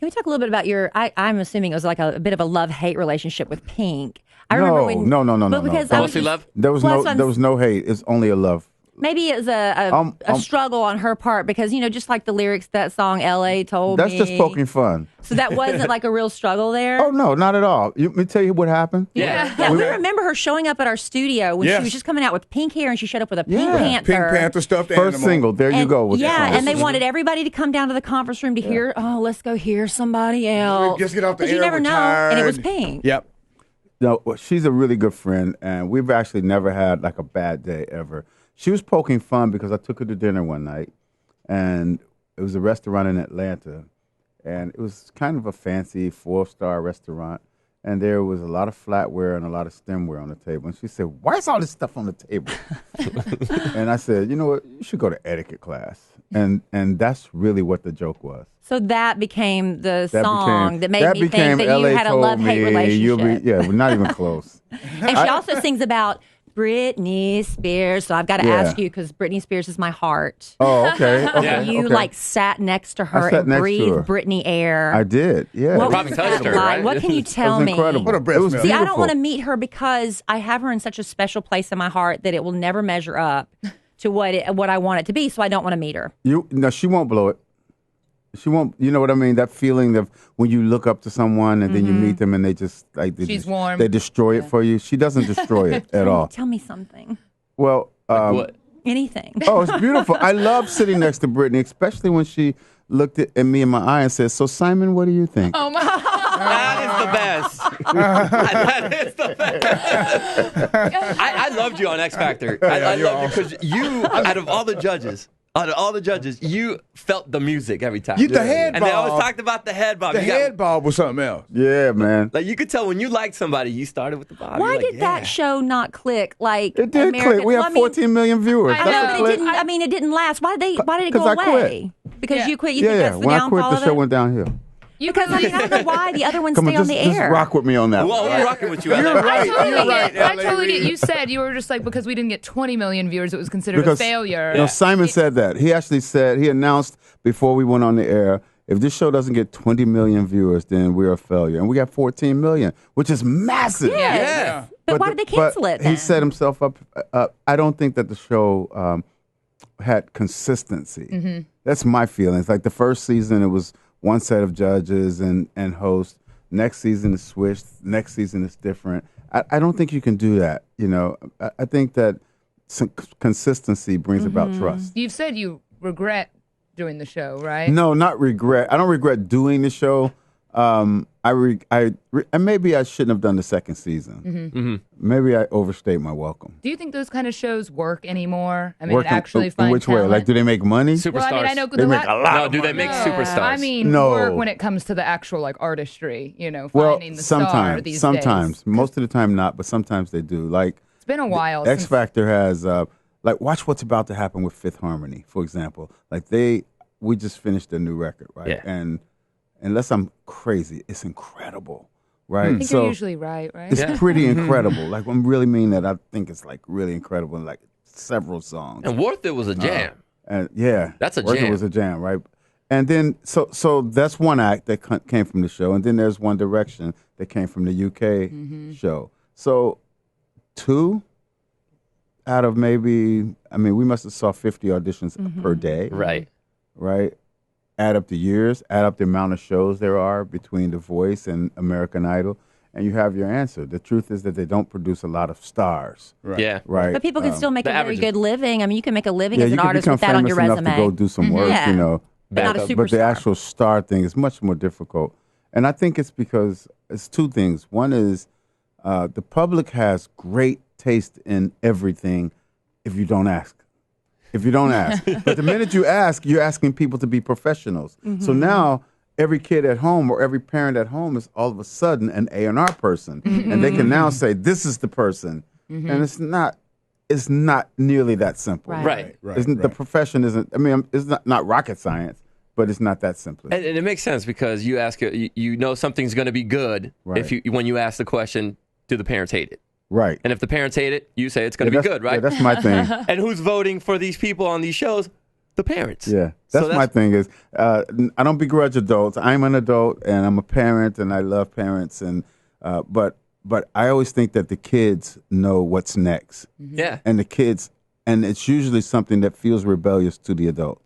Can we talk a little bit about I'm assuming it was like a bit of a love-hate relationship with Pink. I remember when... No. Because Mostly love? There was no hate. It's only a love. Maybe it was a struggle on her part because, just like the lyrics to that song, L.A. told That's me. just poking fun. So that wasn't like a real struggle there? Oh, no, not at all. Let me tell you what happened. Yeah, we remember her showing up at our studio when she was just coming out with pink hair and she showed up with a Pink Panther. Pink Panther stuffed First single, there you go. With and they wanted everybody to come down to the conference room to hear, let's go hear somebody else. Just get off the air. You never know, and it was Pink. Yep. No, she's a really good friend, and we've actually never had like a bad day ever. She was poking fun because I took her to dinner one night, and it was a restaurant in Atlanta, and it was kind of a fancy 4-star restaurant, and there was a lot of flatware and a lot of stemware on the table. And she said, "Why is all this stuff on the table?" And I said, "You know what? You should go to etiquette class." And that's really what the joke was. So that became the song that made me think that you had a love-hate relationship. We're not even close. And she also sings about Brittney Spears. So I've got to ask you because Brittney Spears is my heart. Oh, okay. You sat next to her and breathed Brittney air. I did, yeah. What probably touched her, right? What can you tell me? Incredible. What a breath smell. See, I don't want to meet her because I have her in such a special place in my heart that it will never measure up to what I want it to be. So I don't want to meet her. No, she won't blow it. She won't. You know what I mean? That feeling of when you look up to someone and then you meet them and they just She's warm. They destroy it for you. She doesn't destroy it at all. Tell me something. Well, What? Anything. Oh, it's beautiful. I love sitting next to Brittney, especially when she looked at me in my eye and said, "So, Simon, what do you think?" Oh my! That is the best. That is the best. I loved you on X Factor. I loved you because you, out of all the judges, you felt the music every time. The head bob. And they always talked about the head bob. The head bob was something else. Yeah, man. Like you could tell when you liked somebody, you started with the bob. Why You're like, did that show not click? Like It did American? click. We have 14 million viewers. I know, That's but click. it didn't. I mean, it didn't last. Why did it 'Cause go I quit. away? Because you quit. You think that's the When I downfall quit, the show of it? went downhill. Because I don't know why the other ones Come stay on, on the just air. rock with me on that. Well, one. we're rocking with you. You're right. You're right. I LA totally get. Reid. You said you were just like because we didn't get 20 million viewers, it was considered a failure. No, Simon said that. He actually said, he announced before we went on the air, if this show doesn't get 20 million viewers, then we're a failure. And we got 14 million, which is massive. Yes. But why did they cancel it then? He set himself up. I don't think that the show had consistency. Mm-hmm. That's my feeling. It's like the first season, it was one set of judges and hosts. Next season is switched. Next season is different. I don't think you can do that. I think that consistency brings about trust. You've said you regret doing the show, right? No, not regret. I don't regret doing the show. Maybe I shouldn't have done the second season. Maybe I overstayed my welcome. Do you think those kind of shows work anymore? I mean, Working- actually in find which way? talent? Like, do they make money? Superstars. Well, I mean, I know They make a lot. No, do they make superstars? I mean, No. work when it comes to the actual like artistry, Well, finding the star these sometimes. days. Most of the time not, but sometimes they do. Like, It's been a while. X since- Factor has, watch what's about to happen with Fifth Harmony, for example. Like, we just finished a new record, right? Yeah. And unless I'm crazy, it's incredible, right? I think you're usually right? It's pretty incredible. Like, I'm really mean that. I think it's like really incredible in like several songs. And Worth It was a jam. And yeah, That's a Worth It jam. was a jam, right? And then so that's one act that came from the show, and then there's One Direction that came from the UK show. So 2 out of maybe, we must have saw 50 auditions per day, Right. Add up the years, add up the amount of shows there are between The Voice and American Idol, and you have your answer. The truth is that they don't produce a lot of stars. Right. Yeah. Right. But people can still make the a very averages. good living. I mean, you can make a living Yeah, as you an can artist become with that on your famous enough resume. to go do some work, Yeah. But not a superstar. But the actual star thing is much more difficult. And I think it's because it's 2 things. One is the public has great taste in everything if you don't ask. But the minute you ask, you're asking people to be professionals. So now every kid at home or every parent at home is all of a sudden an A&R person. And they can now say, this is the person. And it's not nearly that simple. Right. The profession isn't, it's not rocket science, but it's not that simple. And it makes sense because you ask, you know something's going to be good when you ask the question, do the parents hate it? Right. And if the parents hate it, you say it's going to be good, right? Yeah, that's my thing. And who's voting for these people on these shows? the parents. Yeah, that's my thing is I don't begrudge adults. I'm an adult and I'm a parent and I love parents but I always think that the kids know what's next. Yeah. And the kids, and it's usually something that feels rebellious to the adult.